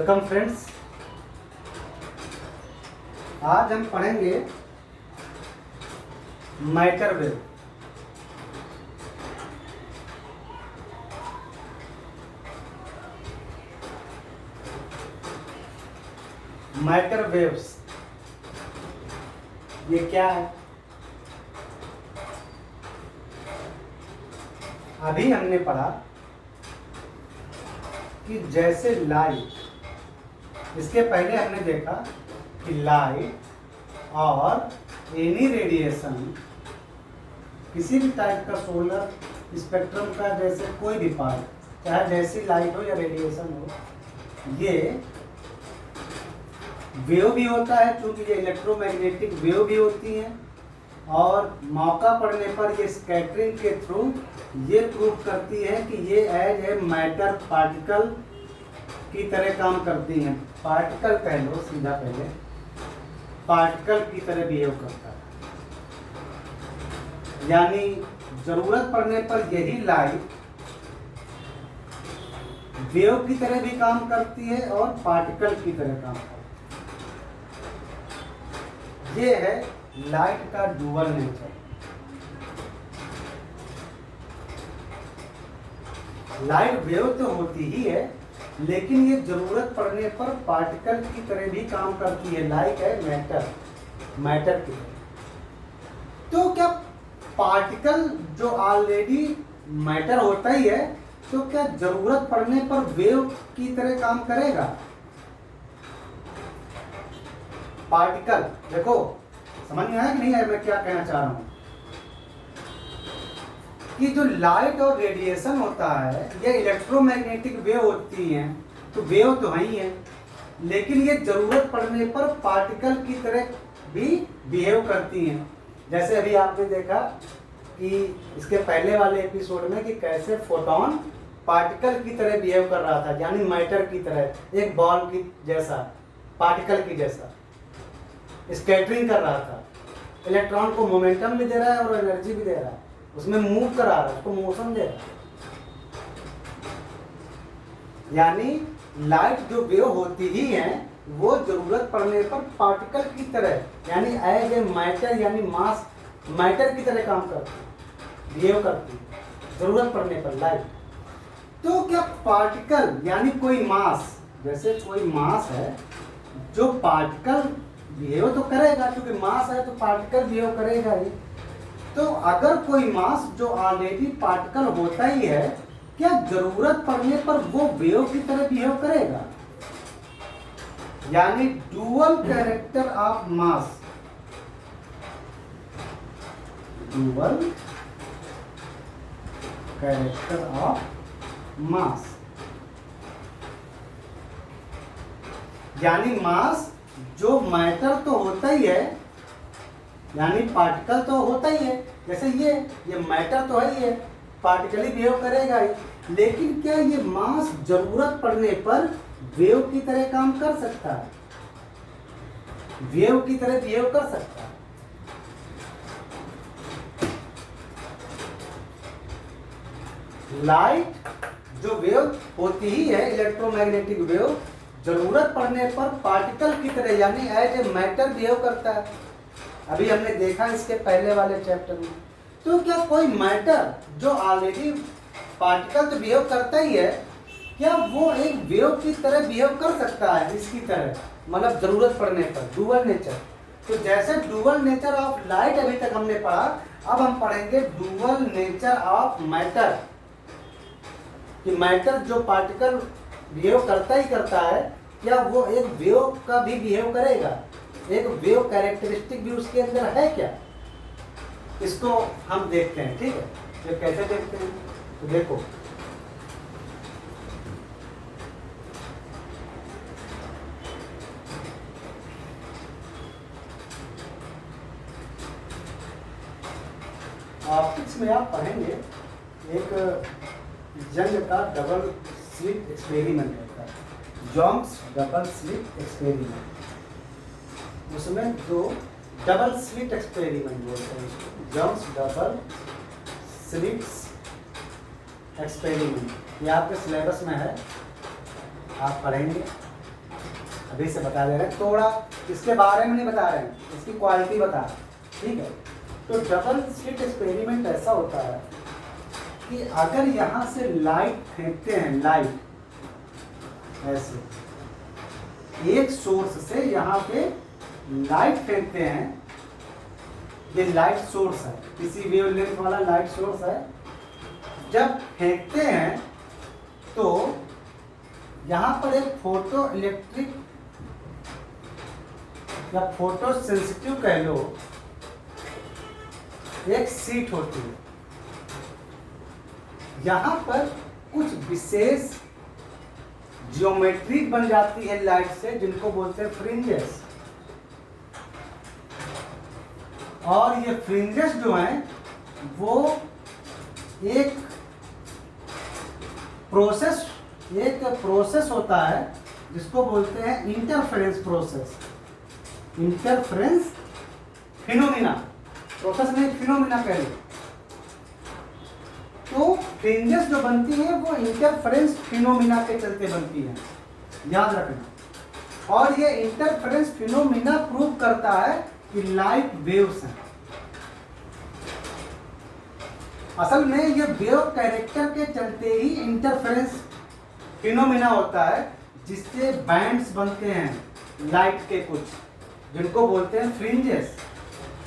Welcome friends. आज हम पढ़ेंगे माइक्रोवेव। माइक्रोवेव्स ये क्या है? अभी हमने पढ़ा कि जैसे लाइट, इसके पहले हमने देखा कि लाइट और एनी रेडिएशन, किसी भी टाइप का सोलर स्पेक्ट्रम का जैसे कोई भी पार्ट, चाहे जैसी लाइट हो या रेडिएशन हो, ये वेव भी होता है, क्योंकि ये इलेक्ट्रोमैग्नेटिक वेव भी होती हैं, और मौका पड़ने पर ये स्कैटरिंग के थ्रू ये प्रूव करती है कि ये एज ए मैटर पार्टिकल की तरह काम करती हैं। पार्टिकल कह लो सीधा, पहले पार्टिकल की तरह बिहेव करता है, यानी जरूरत पड़ने पर यही लाइट वेव की तरह भी काम करती है और पार्टिकल की तरह काम करती है। ये है लाइट का डुअल नेचर। लाइट वेव तो होती ही है, लेकिन ये जरूरत पड़ने पर पार्टिकल की तरह भी काम करती है, लाइक है मैटर की तरह। तो क्या पार्टिकल जो ऑलरेडी मैटर होता ही है, तो क्या जरूरत पड़ने पर वेव की तरह काम करेगा? पार्टिकल, देखो समझ में आया कि नहीं है मैं क्या कहना चाह रहा हूं? कि जो लाइट और रेडिएशन होता है, ये इलेक्ट्रोमैग्नेटिक वेव होती हैं, तो वेव तो है ही है, लेकिन ये जरूरत पड़ने पर पार्टिकल की तरह भी बिहेव करती हैं। जैसे अभी आपने देखा कि इसके पहले वाले एपिसोड में कि कैसे फोटोन पार्टिकल की तरह बिहेव कर रहा था, यानी मैटर की तरह, एक बॉल की जैसा, पार्टिकल की जैसा स्कैटरिंग कर रहा था। इलेक्ट्रॉन को मोमेंटम भी दे रहा है और एनर्जी भी दे रहा है, उसमें मूव करा रहा है, उसको मोशन दे रहा है। यानी लाइट जो वेव होती ही है, वो जरूरत पड़ने पर पार्टिकल की तरह, यानी एज ए मैटर, यानी मास मैटर की तरह काम करती है, बिहेव करती है जरूरत पड़ने पर लाइट। तो क्या पार्टिकल यानी कोई मास, जैसे कोई मास है जो पार्टिकल बिहेव तो करेगा, क्योंकि मास है तो पार्टिकल बिहेव करेगा ही। तो अगर कोई मास जो ऑलरेडी पार्टिकल होता ही है, क्या जरूरत पड़ने पर वो वेव की तरह बिहेव करेगा? यानी dual character of mass, dual character of mass, यानी मास जो मैटर तो होता ही है, यानी पार्टिकल तो होता ही है, जैसे ये मैटर तो है ही है, पार्टिकल ही बिहेव करेगा ही, लेकिन क्या ये मास जरूरत पड़ने पर वेव की तरह काम कर सकता है? वेव की तरह बिहेव कर सकता है? लाइट जो वेव होती ही है, इलेक्ट्रोमैग्नेटिक वेव, जरूरत पड़ने पर पार्टिकल की तरह यानी एज ए मैटर बिहेव करता है। अभी हमने देखा इसके पहले वाले चैप्टर में। तो क्या कोई मैटर जो ऑलरेडी पार्टिकल तो बिहेव करता ही है, क्या वो एक वेव की तरह बिहेव कर सकता है, इसकी तरह, मतलब जरूरत पड़ने पर? Dual nature. तो जैसे डुअल नेचर ऑफ लाइट अभी तक हमने पढ़ा, अब हम पढ़ेंगे डुअल नेचर ऑफ मैटर, कि मैटर जो पार्टिकल बिहेव करता ही करता है, क्या वो एक वेव का भी बिहेव करेगा? एक वेव कैरेक्टरिस्टिक भी उसके अंदर है क्या? इसको हम देखते हैं, ठीक है? ये कैसे देखते हैं? तो देखो, ऑप्टिक्स में आप पढ़ेंगे एक यंग का डबल स्लिट एक्सपेरिमेंट होता है, जॉन्स डबल स्लिट एक्सपेरिमेंट। उसमें दो डबल स्लिट एक्सपेरिमेंट बोलते हैं, जॉन्स डबल स्लिट्स एक्सपेरिमेंट। ये आपके सिलेबस में है, आप पढ़ेंगे। अभी से बता दे रहे हैं, थोड़ा इसके बारे में नहीं बता रहे हैं, इसकी क्वालिटी बता रहे हैं, ठीक है। तो डबल स्लिट एक्सपेरिमेंट ऐसा होता है कि अगर यहाँ से लाइट फेंकते हैं, लाइट ऐसे एक सोर्स से यहाँ पे लाइट फेंकते हैं, ये लाइट सोर्स है, किसी वेवलेंथ वाला लाइट सोर्स है। जब फेंकते हैं तो यहाँ पर एक फोटो इलेक्ट्रिक या फोटो सेंसिटिव कह लो, एक शीट होती है। यहाँ पर कुछ विशेष ज्योमेट्री बन जाती है लाइट से, जिनको बोलते हैं फ्रिंजेस। और ये फ्रिंजेस जो हैं वो एक प्रोसेस होता है जिसको बोलते हैं interference process, interference phenomena, process नहीं फिनोमिना कह लो। तो फ्रिंजेस जो बनती है वो इंटरफेरेंस फिनोमिना के चलते बनती है, याद रखना। और ये इंटरफेरेंस फिनोमिना प्रूव करता है कि लाइट वेव्स हैं। असल में ये वेव कैरेक्टर के चलते ही इंटरफेरेंस फिनोमिना होता है, जिससे बैंड्स बनते हैं लाइट के कुछ, जिनको बोलते हैं फ्रिंजेस।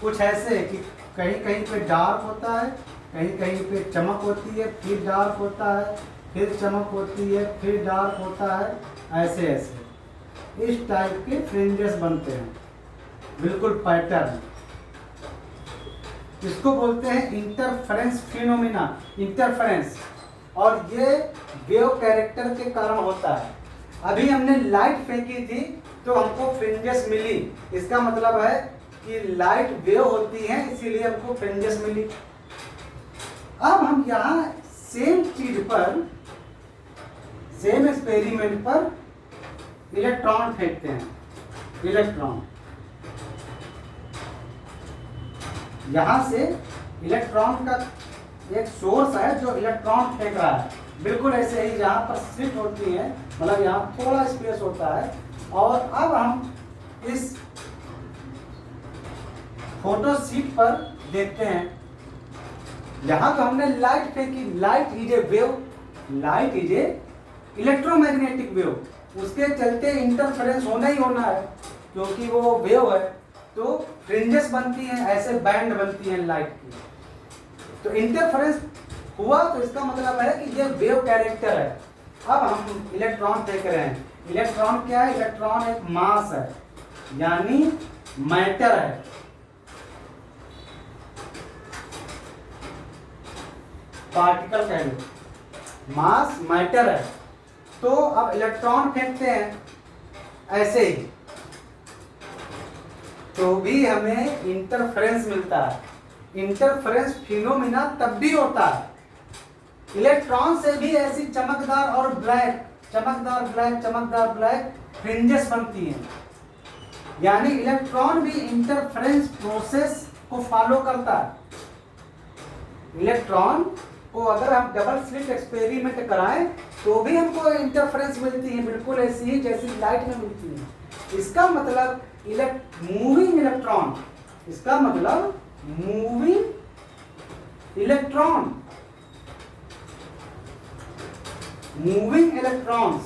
कुछ ऐसे कि कहीं कहीं पे डार्क होता है, कहीं कहीं पे चमक होती है, फिर डार्क होता है, फिर चमक होती है, फिर डार्क होता है, ऐसे ऐसे इस टाइप के फ्रिंजेस बनते हैं, बिल्कुल पैटर्न। इसको बोलते हैं इंटरफेरेंस फिनोमिना, इंटरफेरेंस। और ये वेव कैरेक्टर के कारण होता है। अभी हमने लाइट फेंकी थी तो हमको फ्रिंजेस मिली, इसका मतलब है कि लाइट वेव होती है, इसीलिए हमको फ्रिंजेस मिली। अब हम यहाँ सेम चीज पर, सेम एक्सपेरिमेंट पर इलेक्ट्रॉन फेंकते हैं। इलेक्ट्रॉन यहाँ से इलेक्ट्रॉन का एक सोर्स है जो इलेक्ट्रॉन फेंक रहा है, बिल्कुल ऐसे ही जहाँ पर स्लिट होती है, मतलब यहाँ थोड़ा स्पेस होता है। और अब हम इस फोटो शीट पर देखते हैं, यहाँ तो हमने लाइट फेंकी, light is a wave, light is a electromagnetic wave, उसके चलते इंटरफेरेंस होना ही होना है क्योंकि वो वेव है। तो फ्रिंजेस बनती हैं, ऐसे बैंड बनती हैं लाइट की। तो इंटरफेरेंस हुआ तो इसका मतलब है कि ये वेव कैरेक्टर है। अब हम इलेक्ट्रॉन फेंक रहे हैं। इलेक्ट्रॉन क्या है? इलेक्ट्रॉन एक मास है, यानी मैटर है। पार्टिकल कह लो, मास मैटर है। तो अब इलेक्ट्रॉन फेंकते हैं ऐसे ही, तो भी हमें इंटरफेरेंस मिलता है। इंटरफेरेंस फिनोमिना तब भी होता है, इलेक्ट्रॉन से भी ऐसी चमकदार और ब्लैक, चमकदार ब्लैक, चमकदार ब्लैक फ्रिंजेस बनती हैं। यानी इलेक्ट्रॉन भी इंटरफेरेंस प्रोसेस को फॉलो करता है। इलेक्ट्रॉन को अगर हम डबल स्लिट एक्सपेरिमेंट कराएं तो भी हमको इंटरफेरेंस मिलती है, बिल्कुल ऐसी ही जैसी लाइट में मिलती है। इसका मतलब मूविंग इलेक्ट्रॉन, इसका मतलब मूविंग इलेक्ट्रॉन, मूविंग इलेक्ट्रॉन्स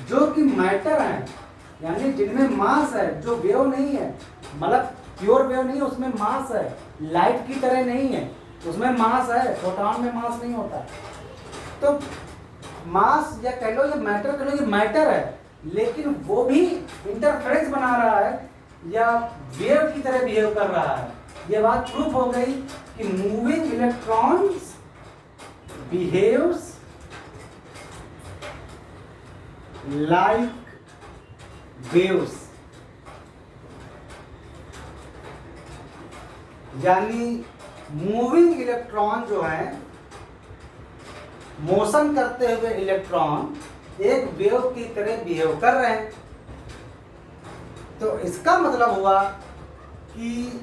जो कि मैटर है, यानी जिनमें मास है, जो वेव नहीं है, मतलब प्योर वेव नहीं है, उसमें मास है, लाइट की तरह नहीं है, उसमें मास है, फोटॉन में मास नहीं होता। तो मास या कह लो ये मैटर, कह लो ये मैटर है, लेकिन वो भी इंटरफेरेंस बना रहा है या वेव की तरह बिहेव कर रहा है। ये बात प्रूफ हो गई कि moving electrons behaves like waves, यानी मूविंग इलेक्ट्रॉन जो है, मोशन करते हुए इलेक्ट्रॉन एक वेव की तरह बिहेव कर रहे हैं। तो इसका मतलब हुआ कि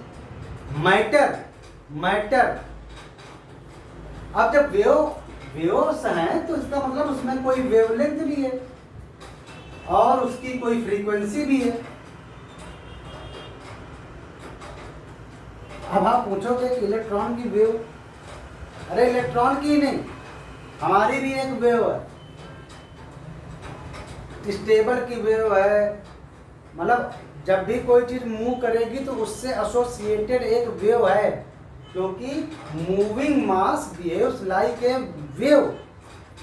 मैटर अब जब वेव्स हैं तो इसका मतलब उसमें कोई वेवलेंथ भी है। और उसकी कोई फ्रीक्वेंसी भी है। अब आप पूछोगे कि इलेक्ट्रॉन की वेव, अरे इलेक्ट्रॉन की नहीं, हमारी भी एक वेव है, स्टेबल की वेव है। मतलब जब भी कोई चीज मूव करेगी तो उससे एसोसिएटेड एक वेव है, क्योंकि moving mass behaves like a wave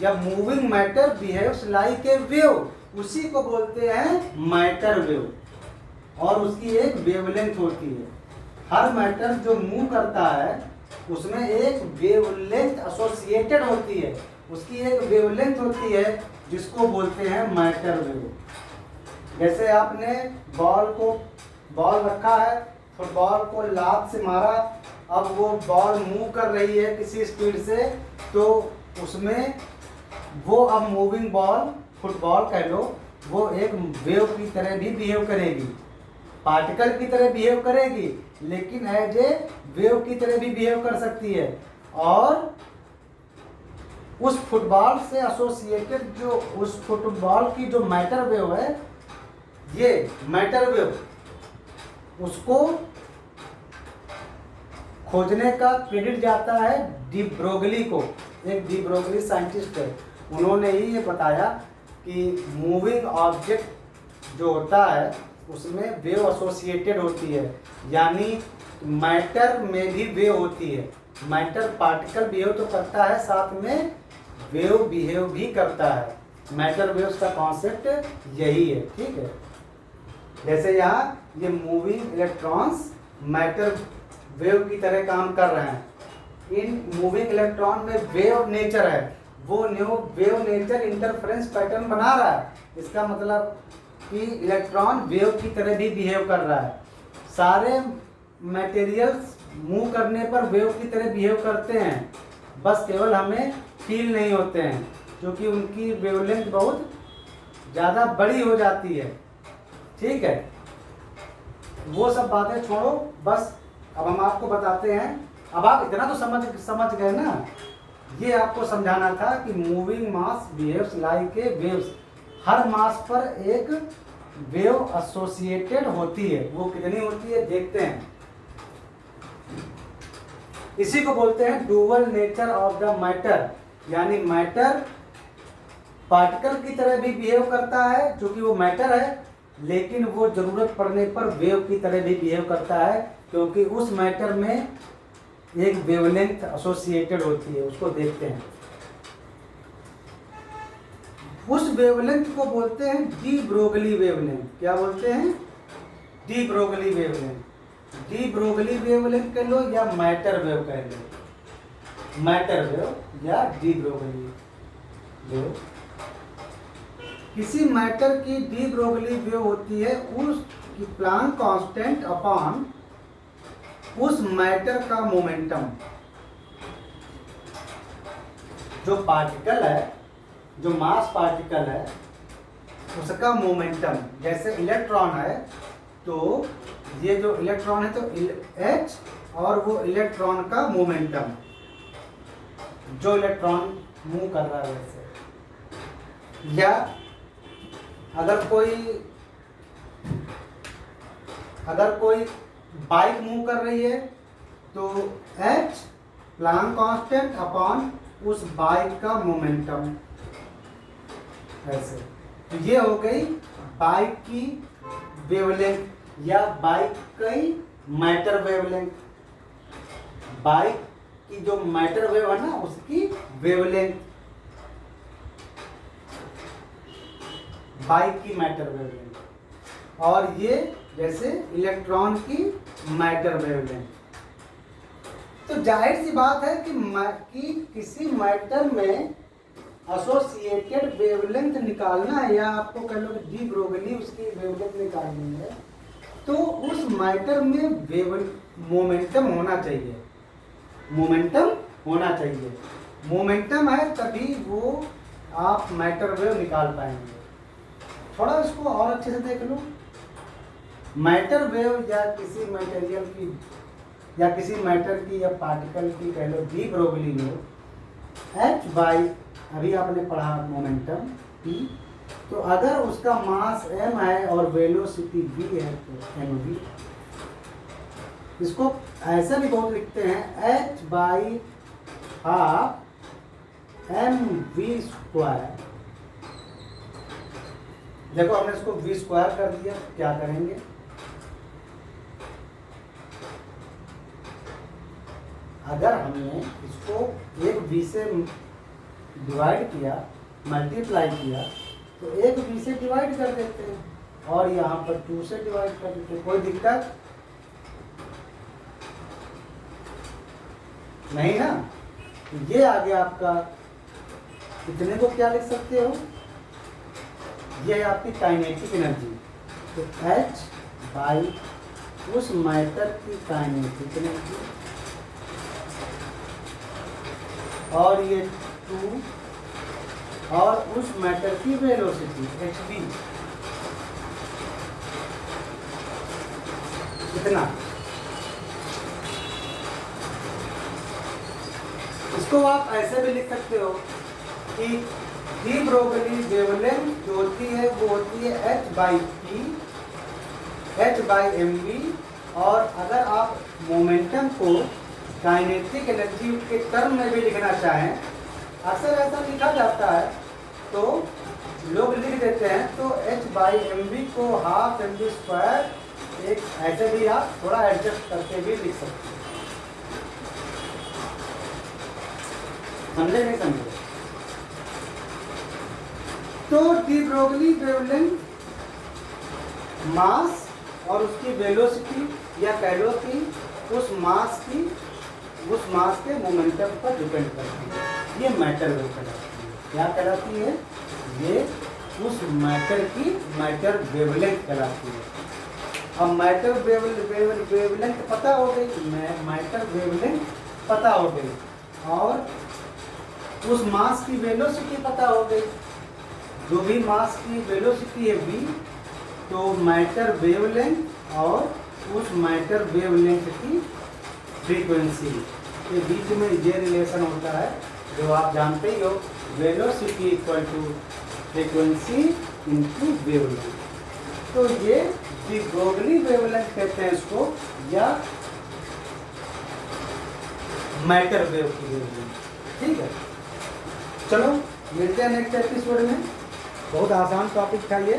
या moving matter behaves like a wave, उसी को बोलते हैं मैटर वेव, और उसकी एक वेवलेंथ होती है। हर मैटर जो मूव करता है उसमें एक वेवलेंथ एसोसिएटेड होती है, उसकी एक वेवलेंथ होती है जिसको बोलते हैं मैटर वेव। जैसे आपने बॉल रखा है, फुटबॉल को लात से मारा, अब वो बॉल मूव कर रही है किसी स्पीड से, तो उसमें वो अब मूविंग बॉल, फुटबॉल कह लो, वो एक वेव की तरह भी बिहेव करेगी, पार्टिकल की तरह बिहेव करेगी, लेकिन एज ए वेव की तरह भी बिहेव कर सकती है। और उस फुटबॉल से एसोसिएटेड जो उस फुटबॉल की जो मैटर वेव है, ये मैटर वेव, उसको खोजने का क्रेडिट जाता है डी ब्रोगली को। एक डी ब्रोगली साइंटिस्ट है, उन्होंने ही ये बताया कि मूविंग ऑब्जेक्ट जो होता है उसमें वेव एसोसिएटेड होती है, यानी मैटर में भी वेव होती है। मैटर पार्टिकल बिहेव तो करता है, साथ में वेव बिहेव भी करता है। मैटर वेव्स का कॉन्सेप्ट यही है, ठीक है। जैसे यहाँ ये मूविंग इलेक्ट्रॉन्स मैटर वेव की तरह काम कर रहे हैं। इन मूविंग इलेक्ट्रॉन में वेव नेचर है, वो new wave nature interference pattern बना रहा है। इसका मतलब कि इलेक्ट्रॉन वेव की तरह भी बिहेव कर रहा है। सारे मटेरियल्स मूव करने पर वेव की तरह बिहेव करते हैं, बस केवल हमें फील नहीं होते हैं, क्योंकि उनकी वेवलेंथ बहुत ज़्यादा बड़ी हो जाती है, ठीक है। वो सब बातें छोड़ो, बस अब हम आपको बताते हैं। अब आप इतना तो समझ गए ना, ये आपको समझाना था कि moving mass behaves like a waves. हर मास पर एक वेव एसोसिएटेड होती है, वो कितनी होती है देखते हैं। इसी को बोलते हैं dual nature of the matter, यानी मैटर पार्टिकल की तरह भी बिहेव करता है, क्योंकि वो मैटर है, लेकिन वो जरूरत पड़ने पर वेव की तरह भी बिहेव करता है, क्योंकि उस मैटर में एक वेवलेंथ एसोसिएटेड होती है। उसको देखते हैं, उस वेवलेंथ को बोलते हैं डी ब्रोगली वेवलेंथ। क्या बोलते हैं? De Broglie wavelength. De Broglie wavelength कह लो या मैटर वेव कह लो, मैटर वेव या डी ब्रोगली वेव। किसी मैटर की डी ब्रोगली वेव होती है उस प्लांक कांस्टेंट अपॉन उस मैटर का मोमेंटम। जो पार्टिकल है, जो मास पार्टिकल है, उसका मोमेंटम। जैसे इलेक्ट्रॉन है, तो ये जो इलेक्ट्रॉन है तो H, और वो इलेक्ट्रॉन का मोमेंटम, जो इलेक्ट्रॉन मूव कर रहा है वैसे। या अगर कोई बाइक मूव कर रही है तो H प्लांक कांस्टेंट अपॉन उस बाइक का मोमेंटम, ऐसे। तो ये हो गई बाइक की वेवलेंथ या बाइक की मैटर वेवलेंथ। बाइक की जो मैटर वेव है ना, उसकी वेवलेंथ, बाइक की मैटर वेवलेंथ। और ये जैसे इलेक्ट्रॉन की मैटर वेवलेंथ। तो जाहिर सी बात है कि किसी मैटर में एसोसिएटेड वेवलेंथ निकालना है, या आपको कह लो कि डी ब्रोगली उसकी वेवलेंथ निकालनी है, तो उस मैटर में मोमेंटम होना चाहिए। मोमेंटम होना चाहिए। मोमेंटम है तभी वो आप मैटर वेव निकाल पाएंगे। थोड़ा इसको और अच्छे से देख लो। मैटर वेव या किसी मटेरियल की या किसी मैटर की या पार्टिकल की कह लो de Broglie wave, H by, अभी आपने पढ़ा मोमेंटम P, तो अगर उसका मास m है और वेलोसिटी v है तो mv। इसको ऐसा भी बहुत लिखते हैं h by half M V square. देखो हमने इसको v स्क्वायर कर दिया, क्या करेंगे, अगर हमने इसको एक v से डिवाइड किया, मल्टीप्लाई किया, तो एक v से डिवाइड कर देते हैं और यहाँ पर 2 से डिवाइड कर देते हैं। कोई दिक्कत नहीं ना। तो ये आ गया आपका, इतने को क्या लिख सकते हो, ये है आपकी काइनेटिक एनर्जी। तो h बाई उस मैटर की काइनेटिक एनर्जी और ये 2 और उस मैटर की वेलोसिटी hv, कितना। इसको आप ऐसे भी लिख सकते हो कि डी ब्रोगली वेवलेंथ जो होती है वो होती है h by P, h by M V. और अगर आप मोमेंटम को काइनेटिक एनर्जी के टर्म में भी लिखना चाहें, अक्सर ऐसा लिखा जाता है तो लोग लिख देते हैं, तो h बाई एम वी को हाफ एम वी स्क्वायर, एक ऐसे भी आप थोड़ा एडजस्ट करके भी लिख सकते हैं। समझे नहीं समझे? तो डी ब्रोगली वेवलेंथ मास और उसकी वेलोसिटी या कह लो कि उस मास के मोमेंटम पर डिपेंड करती है। ये मैटर वेव कहलाती है। क्या कहलाती है? ये उस मैटर की मैटर वेवलेंथ कहलाती है। अब मैटर वेवलेंथ पता हो गई, मैटर वेवलेंथ पता हो गई और उस मास की वेलोसिटी पता हो गई। जो भी मास की वेलोसिटी है v, तो मैटर वेवलेंथ और उस मैटर वेवलेंथ की फ्रीक्वेंसी के बीच में ये रिलेशन होता है जो आप जानते ही हो, velocity equal to frequency into wavelength. तो ये डी ब्रोगली वेवलेंथ कहते हैं इसको, या मैटर वेव की वेवलेंथ। ठीक है, चलो मिलते हैं नेक्स्ट एपिसोड में। बहुत आसान टॉपिक था ये।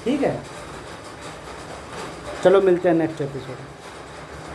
ठीक है, चलो मिलते हैं नेक्स्ट एपिसोड में।